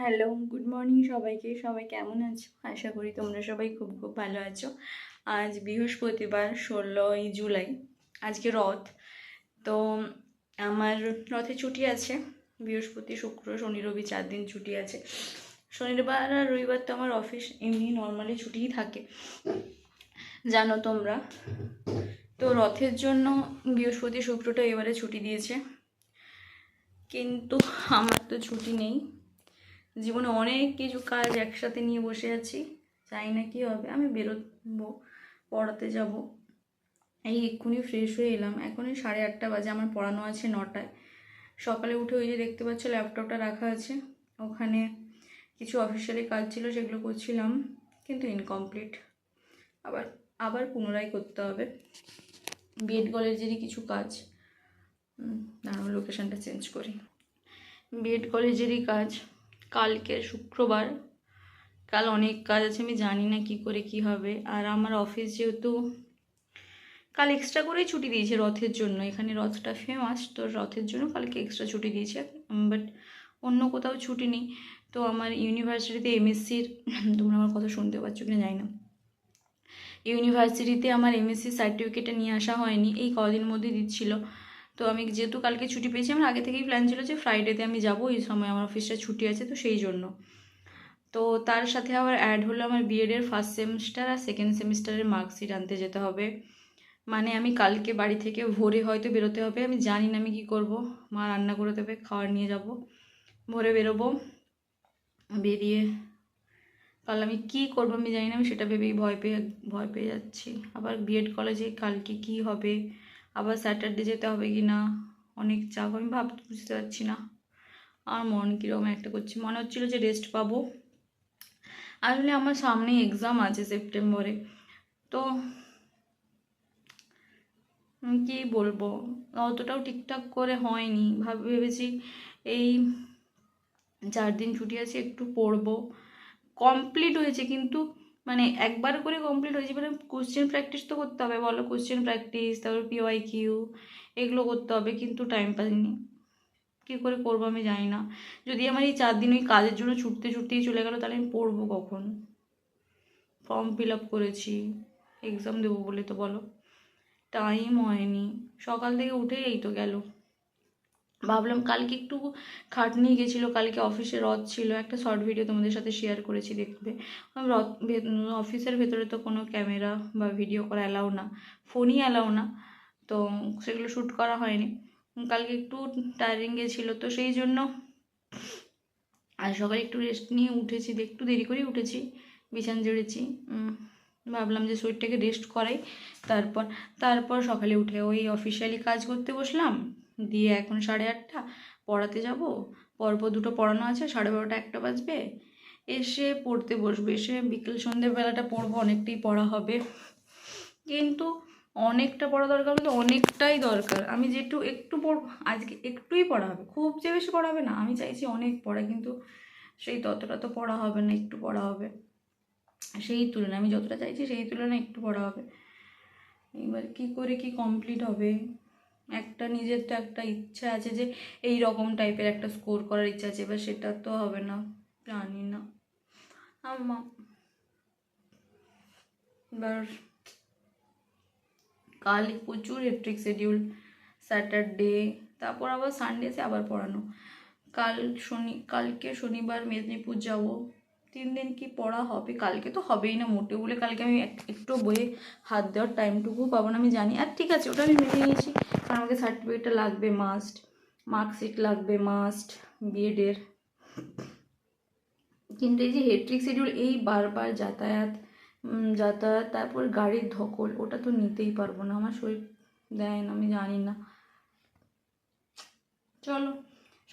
Hello, good morning সবাইকে। সবাই কেমন আছো? আশা করি তোমরা সবাই খুব খুব ভালো আছো। আজ বৃহস্পতিবার 16ই জুলাই, আজকে রথ। তো আমার রথে ছুটি আছে, বৃহস্পতি শুক্র শনি রবি 4 দিন ছুটি আছে। শনিবার আর রবিবার তো আমার অফিস এমনি নর্মালি ছুটিই থাকে, জানো তোমরা। তো রথের জন্য বৃহস্পতি শুক্রটা এবারে ছুটি দিয়েছে, কিন্তু আমার তো ছুটি নেই। জীবনে অনেক কিছু কাজ একসাথে নিয়ে বসে আছি, জানি না কী হবে। আমি বেরোবো, পড়াতে যাব। এই এক্ষুনি ফ্রেশ হয়ে এলাম, এখনই 8:30 বাজে, আমার পড়ানো আছে 9টায়। সকালে উঠে ওই যে দেখতে পাচ্ছ ল্যাপটপটা রাখা আছে, ওখানে কিছু অফিসিয়ালি কাজ ছিল, সেগুলো করছিলাম, কিন্তু ইনকমপ্লিট। আবার আবার পুনরায় করতে হবে। বিএড কলেজেরই কিছু কাজ, দাঁড়াও লোকেশনটা চেঞ্জ করি। বিএড কলেজেরই কাজ, কালকে শুক্রবার, কাল অনেক কাজ আছে, আমি জানি না কি করে কি হবে। আর আমার অফিস যেহেতু কাল এক্সট্রা করেই ছুটি দিয়েছে রথের জন্য, এখানে রথটা ফেমাস, তো রথের জন্য কালকে এক্সট্রা ছুটি দিয়েছে, বাট অন্য কোথাও ছুটি নেই। তো আমার ইউনিভার্সিটিতে এমএসসির, তোমরা আমার কথা শুনতে পাচ্ছ কিনা জানি না, ইউনিভার্সিটিতে আমার এমএসসি সার্টিফিকেটটা নিয়ে আসা হয়নি, এই কদিন মধ্যে দিচ্ছিল। তো আমি যেহেতু কালকে ছুটি পেয়েছি, আমার আগে থেকেই প্ল্যান ছিল যে ফ্রাইডেতে আমি যাবো, এই সময় আমার অফিসটা ছুটি আছে, তো সেই জন্য। তো তার সাথে আবার অ্যাড হলো আমার বিএডের ফার্স্ট সেমিস্টার আর সেকেন্ড সেমিস্টারের মার্কশিট আনতে যেতে হবে। মানে আমি কালকে বাড়ি থেকে ভোরে হয়তো বেরোতে হবে, আমি জানি না আমি কী করব। মা রান্না করে দেবে, খাবার নিয়ে যাব, ভোরে বেরোবো। বেরিয়ে কাল আমি কী করবো আমি জানি না, আমি সেটা ভেবেই ভয় পেয়ে যাচ্ছি। আবার বিএড কলেজে কালকে কি হবে, আবার স্যাটারডে যেতে হবে কি না, অনেক চাপ, আমি বুঝতে পারছি না। আমার মন কীরকম একটা করছি, মনে হচ্ছিলো যে রেস্ট পাবো। আসলে আমার সামনে এক্সাম আছে সেপ্টেম্বরে, তো কি বলবো, অতটাও ঠিকঠাক করে হয়নি। ভেবেছি এই 4 দিন ছুটি আছে, একটু পড়বো। কমপ্লিট হয়েছে, কিন্তু মানে একবার করে কমপ্লিট হয়েছে, মানে কোশ্চেন প্র্যাকটিস তো করতে হবে, বলো, কোশ্চেন প্র্যাকটিস, তারপর PYQ এগুলো করতে হবে, কিন্তু টাইম পাইনি। কী করে করবো আমি জানি না। যদি আমার এই 4 দিন ওই কাজের জন্য ছুটতেই চলে গেলো, তাহলে আমি পড়বো কখন? ফর্ম ফিল আপ করেছি, এক্সাম দেবো বলে, তো বলো, টাইম হয়নি। সকাল থেকে উঠেই এই তো গেল। ভাবলাম কালকে একটু খাটনি গেছিলো, কালকে অফিসে রথ ছিল, একটা শর্ট ভিডিও তোমাদের সাথে শেয়ার করেছি, দেখবে। রথ অফিসের ভেতরে তো কোনো ক্যামেরা বা ভিডিও করা অ্যালাউ না, ফোনই অ্যালাউ না, তো সেগুলো শ্যুট করা হয়নি। কালকে একটু টায়ারিং গেছিলো, তো সেই জন্য আজ সকালে একটু রেস্ট নিয়ে উঠেছি, একটু দেরি করেই উঠেছি, বিছান ঝেড়েছি। ভাবলাম যে শরীরটাকে রেস্ট করাই, তারপর সকালে উঠে ওই অফিসিয়ালি কাজ করতে বসলাম। দিয়ে এখন 8:30, পড়াতে যাব, পরপর দুটো পড়ানো আছে, 12:30 1টা বাজবে, এসে পড়তে বসবে, এসে বিকেল সন্ধ্যেবেলাটা পড়বো, অনেকটাই পড়া হবে। কিন্তু অনেকটা পড়া দরকার বলতে অনেকটাই দরকার। আমি যেটু একটু পড়ব, আজকে একটুই পড়া হবে, খুব যে বেশি পড়া হবে না, আমি চাইছি অনেক পড়া, কিন্তু সেই ততটা তো পড়া হবে না, একটু পড়া হবে। সেই তুলনায় আমি যতটা চাইছি সেই তুলনায় একটু পড়া হবে। এবার কী করে কি কমপ্লিট হবে, একটা নিজের তো একটা ইচ্ছা আছে যে এই রকম টাইপের একটা স্কোর করার ইচ্ছা আছে, এবার সেটা তো হবে না, জানি না। এবার কাল প্রচুর হেক্টিক শিডিউল, স্যাটারডে, তারপর আবার সানডেতে আবার পড়ানো। কালকে শনিবার মেদিনীপুর যাব, 3 দিন কি পড়া হবে, কালকে তো হবেই না মোটে, বলে কালকে আমি একটু বইয়ে হাত দেওয়ার টাইমটুকু পাবো না, আমি জানি। আর ঠিক আছে, ওটা আমি মেনে নিয়েছি, কারণ আমাকে সার্টিফিকেটটা লাগবে মাস্ট, মার্কশিট লাগবে মাস্ট বিএডের। কিন্তু এই যে হেক্টিক শিডিউল, এই বারবার যাতায়াত, তারপর গাড়ির ধকল, ওটা তো নিতেই পারবো না, আমার শরীর দেয় না, আমি জানি না। চলো,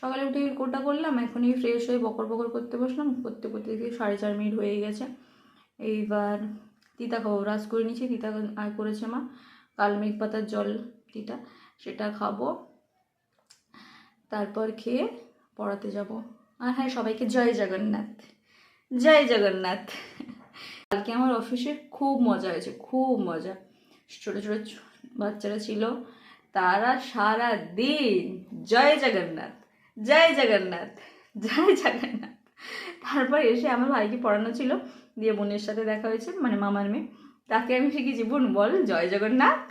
সকালে উঠে কোটা করলাম, এখনই ফ্রেশ হয়ে বকর করতে বসলাম, করতে দেখি 4:30 মিনিট হয়ে গেছে। এইবার তিতা খাবো, ব্রাশ করে নিচ্ছি, তিতা আর করেছে মা, কালমেঘ পাতার জল তিতা, সেটা খাবো, তারপর খেয়ে পড়াতে যাব। আর হ্যাঁ, সবাইকে জয় জগন্নাথ, জয় জগন্নাথ। কালকে আমার অফিসে খুব মজা হয়েছে, খুব মজা। ছোটো ছোটো বাচ্চারা ছিল, তারা সারা দিন জয় জগন্নাথ, জয় জগন্নাথ, জয় জগন্নাথ, তারপর এসে আমার ভাইকে পড়ানো ছিল, দিয়ে বোনের সাথে দেখা হয়েছে, মানে মামার মেয়ে, তাকে আমি শিখিয়েছি, বোন বল জয় জগন্নাথ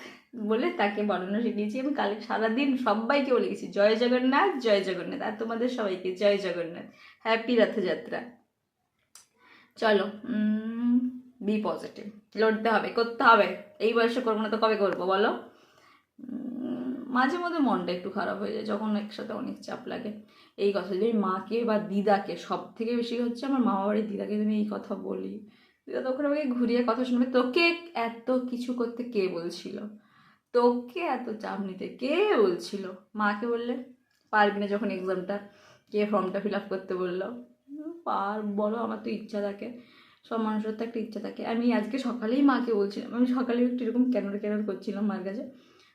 বলে তাকে পড়ানো শিখিয়েছি। আমি কালকে সারাদিন সবাইকে বলে গেছি জয় জগন্নাথ জয় জগন্নাথ, আর তোমাদের সবাইকে জয় জগন্নাথ, হ্যাপি রথযাত্রা। চলো, বি পজিটিভ, লড়তে হবে, করতে হবে। এই বয়সে করবো না তো কবে করবো বলো? মাঝে মধ্যে মনটা একটু খারাপ হয়ে যায় যখন একসাথে অনেক চাপ লাগে। এই কথা যদি মাকে বা দিদাকে, সব থেকে বেশি হচ্ছে আমার মামা বাড়ির দিদাকে যদি এই কথা বলি, দিদা তখন আমাকে ঘুরিয়ে কথা শুনবে, তোকে এত কিছু করতে কে বলছিল, তোকে এত চাপ নিতে কে বলছিল? মাকে বললে পারবি না যখন এক্সামটা, কে ফর্মটা ফিল আপ করতে বললো? বলো, আমার তো ইচ্ছা থাকে, সব মানুষের তো একটা ইচ্ছা থাকে। আমি আজকে সকালেই মাকে বলছিলাম, আমি সকালে একটু এরকম কেন করছিলাম মার কাছে,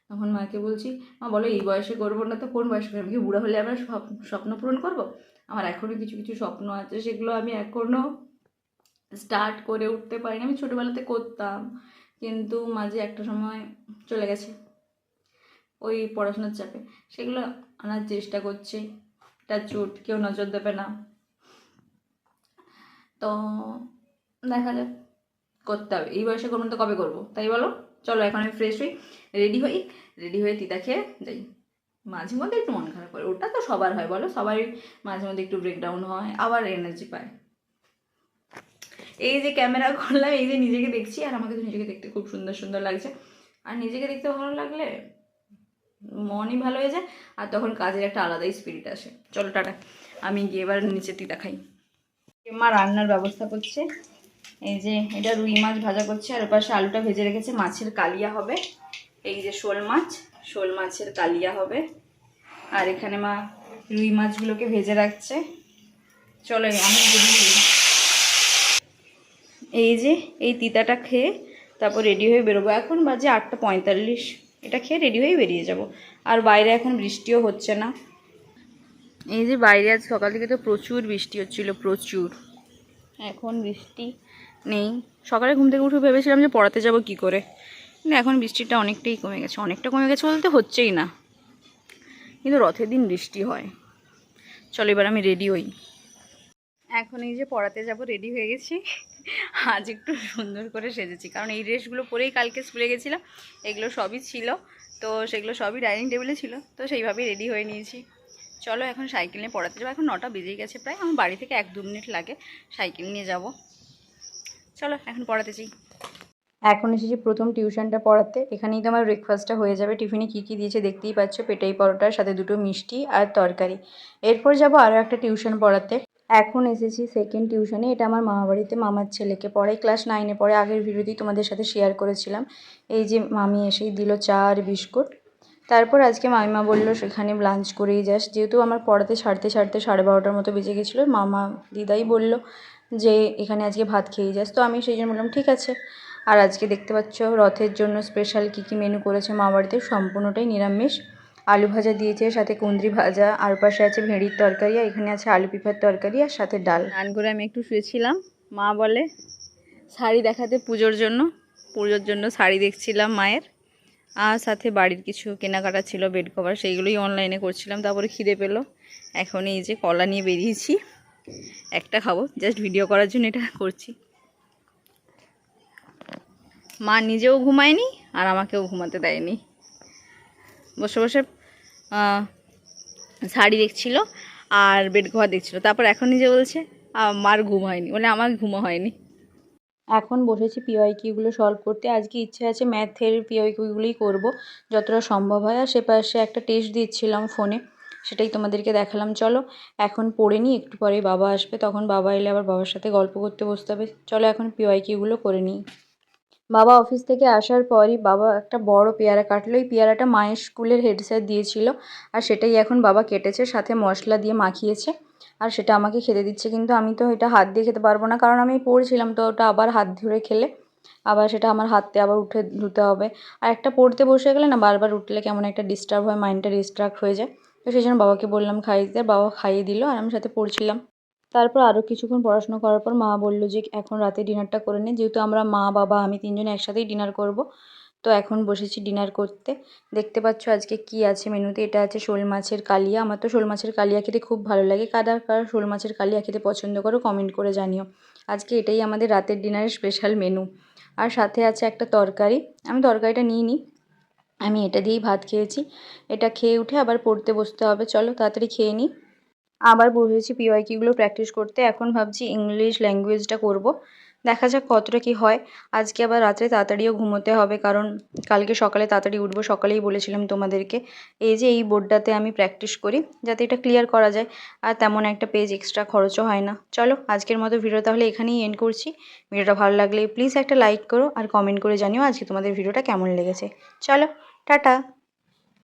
তখন মাকে বলছি, মা বলো এই বয়সে করবো না তো কোন বয়সে করবো? আমি কি বুড়ো হলে আমরা স্বপ্ন পূরণ করবো? আমার এখনও কিছু কিছু স্বপ্ন আছে, সেগুলো আমি এখনও স্টার্ট করে উঠতে পারিনি। আমি ছোটোবেলাতে করতাম, কিন্তু মাঝে একটা সময় চলে গেছে ওই পড়াশোনার চাপে, সেগুলো আনার চেষ্টা করছি। টাচউড, কেউ নজর দেবে না, তো দেখা যাক, করতে হবে। এই বয়সে করবো তো কবে করবো, তাই বলো? চলো এখন আমি ফ্রেশ হই, রেডি হয়ে তিতা খেয়ে যাই। মাঝে মধ্যে একটু মন খারাপ করে, ওটা তো সবার হয় বলো, সবারই মাঝে মধ্যে একটু ব্রেকডাউন হয়, আবার এনার্জি পায়। এই যে ক্যামেরা করলাম, এই যে নিজেকে দেখছি, আর আমাকে তো নিজেকে দেখতে খুব সুন্দর সুন্দর লাগছে, আর নিজেকে দেখতে ভালো লাগলে মনই ভালো হয়ে যায়, আর তখন কাজের একটা আলাদাই স্পিরিট আসে। চলো টাটা, আমি গিয়ে এবার নিচে তিতা খাই। মা রান্নার ব্যবস্থা করছে, এই যে এটা রুই মাছ ভাজা করছে, আর ওপাশে আলুটা ভেজে রেখেছে, মাছের কালিয়া হবে। এই যে শোল মাছের কালিয়া হবে, আর এখানে মা রুই মাছগুলোকে ভেজে রাখছে। চলো আমি রেডি হই, এই যে এই তিতাটা খেয়ে তারপর রেডি হয়ে বেরোবো। এখন বাজে 8:45, এটা খেয়ে রেডি হয়ে বেরিয়ে যাব। আর বাইরে এখন বৃষ্টিও হচ্ছে না, এই যে বাইরে আজ সকাল থেকে তো প্রচুর বৃষ্টি হচ্ছিলো, প্রচুর। এখন বৃষ্টি নেই। সকালে ঘুম থেকে উঠে ভেবেছিলাম যে পড়াতে যাব কি করে, কিন্তু এখন বৃষ্টিটা অনেকটাই কমে গেছে, বলতে হচ্ছেই না, কিন্তু রথের দিন বৃষ্টি হয়। চলো এবার আমি রেডি হই। এখন এই যে পড়াতে যাব, রেডি হয়ে গেছি। আজ একটু সুন্দর করে সেজেছি, কারণ এই ড্রেসগুলো পরেই কালকে স্কুলে গেছিলাম, এগুলো সবই ছিল, তো সেগুলো সবই ডাইনিং টেবিলে ছিল, তো সেইভাবেই রেডি হয়ে নিয়েছি। চলো এখন সাইকেল নিয়ে পড়াতে যাবো, এখন 9টা বেজেই গেছে প্রায়, আমার বাড়ি থেকে 1-2 মিনিট লাগে, সাইকেল নিয়ে যাব। চলো এখন পড়াতে যাই। এখন এসেছি প্রথম টিউশনটা পড়াতে, এখানেই তো আমার ব্রেকফাস্টটা হয়ে যাবে। টিফিনে কী কী দিয়েছে দেখতেই পাচ্ছ, পেটাই পরোটার সাথে 2টো মিষ্টি আর তরকারি। এরপর যাব আরও একটা টিউশন পড়াতে। এখন এসেছি সেকেন্ড টিউশনে, এটা আমার মামাবাড়িতে, মামার ছেলেকে পড়াই, ক্লাস 9-এ পড়ে। আগের ভিডিওতেই তোমাদের সাথে শেয়ার করেছিলাম। এই যে মামি এসেই দিল চা আর বিস্কুট। তারপর আজকে মামিমা বললো সেখানে লাঞ্চ করেই যাস, যেহেতু আমার পড়াতে ছাড়তে 12:30 মতো বেজে গেছিলো, মামা দিদাই বলল যে এখানে আজকে ভাত খেয়েই যাস, তো আমি সেই জন্য বললাম ঠিক আছে। আর আজকে দেখতে পাচ্ছ রথের জন্য স্পেশাল কী কী মেনু করেছে মা বাড়িতে, সম্পূর্ণটাই নিরামিষ। আলু ভাজা দিয়েছে, সাথে কুঁদরি ভাজা, আর পাশে আছে ভেড়ির তরকারি, আর এখানে আছে আলু পিঠার তরকারি, আর সাথে ডাল। স্নান করে আমি একটু শুয়েছিলাম, মা বলে শাড়ি দেখাতে, পুজোর জন্য শাড়ি দেখছিলাম মায়ের, আর সাথে বাড়ির কিছু কেনাকাটা ছিল, বেড কভার, সেইগুলোই অনলাইনে করছিলাম। তারপরে খিদে পেলো, এখন এই যে কলা নিয়ে বেরিয়েছি, একটা খাবো, জাস্ট ভিডিও করার জন্য এটা করছি। মা নিজেও ঘুমায়নি আর আমাকেও ঘুমাতে দেয়নি, বসে বসে শাড়ি দেখছিল আর বেড কভার দেখছিল। তারপর এখন নিজে বলছে মার ঘুম হয়নি, বলে আমার ঘুমও হয়নি। এখন বসেছি পিওয়াইকিউগুলো সলভ করতে। আজকে ইচ্ছে আছে ম্যাথের পিওয়াইকিউগুলোই করব যতটা সম্ভব হয়। আর সে পাশে একটা টেস্ট দিচ্ছিলাম ফোনে, সেটাই তোমাদেরকে দেখালাম। চলো এখন পড়ে নিই, একটু পরেই বাবা আসবে, তখন বাবা এলে আবার বাবার সাথে গল্প করতে বসতে হবে। চলো এখন পিওয়াইকিউগুলো করে নিই। বাবা অফিস থেকে আসার পরই বাবা একটা বড় পেয়ারা কাটলো, এই পেয়ারাটা মায়ের স্কুলের হেড স্যার দিয়েছিল, আর সেটাই এখন বাবা কেটেছে, সাথে মশলা দিয়ে মাখিয়েছে, আর সেটা আমাকে খেতে দিচ্ছে। কিন্তু আমি তো এটা হাত দিয়ে খেতে পারবো না, কারণ আমি পড়ছিলাম, তো ওটা আবার হাত ধরে খেলে আবার সেটা আমার হাতে আবার উঠে ধুতে হবে। আর একটা পড়তে বসে গেলে না, বারবার উঠলে কেমন একটা ডিস্টার্ব হয়, মাইন্ডটা ডিস্ট্রাক্ট হয়ে যায়। তো সেই জন্য বাবাকে বললাম খাইয়ে দিতে, বাবা খাইয়ে দিল, আর আমি সাথে পড়ছিলাম। তারপর আরও কিছুক্ষণ পড়াশোনা করার পর মা বলল যে এখন রাতে ডিনারটা করে নে, যেহেতু আমরা মা বাবা আমি 3জনে একসাথেই ডিনার করব, তো এখন বসেছি ডিনার করতে। দেখতে পাচ্ছ আজকে কি আছে মেনুতে। এটা আছে শোল মাছের কালিয়া। আমার তো শোল মাছের কালিয়া খেতে খুব ভালো লাগে। কারা কারা শোল মাছের কালিয়া খেতে পছন্দ করো কমেন্ট করে জানিও। আজকে এটাই আমাদের রাতের ডিনারের স্পেশাল মেনু। আর সাথে আছে একটা তরকারি। আমি তরকারিটা নিইনি, আমি এটা দিয়েই ভাত খেয়েছি। এটা খেয়ে উঠে আবার পড়তে বসতে হবে। চলো তাড়াতাড়ি খেয়ে নিই। আবার বসেছি পিওয়াইকিউগুলো প্র্যাকটিস করতে। এখন ভাবছি ইংলিশ ল্যাঙ্গুয়েজটা করব। দেখা যাক কতটা কি হয়। আজকে আবার রাত্রে তাড়াতাড়িও ঘুমোতে হবে, কারণ কালকে সকালে তাড়াতাড়ি উঠবো। সকালেই বলেছিলাম তোমাদেরকে। এই যে এই বোর্ডটাতে আমি প্র্যাকটিস করি যাতে এটা ক্লিয়ার করা যায়, আর তেমন একটা পেজ এক্সট্রা খরচও হয় না। চলো আজকের মতো ভিডিও তাহলে এখানেই এন্ড করছি। ভিডিওটা ভালো লাগলে প্লিজ একটা লাইক করো আর কমেন্ট করে জানিও আজকে তোমাদের ভিডিওটা কেমন লেগেছে। চলো টাটা।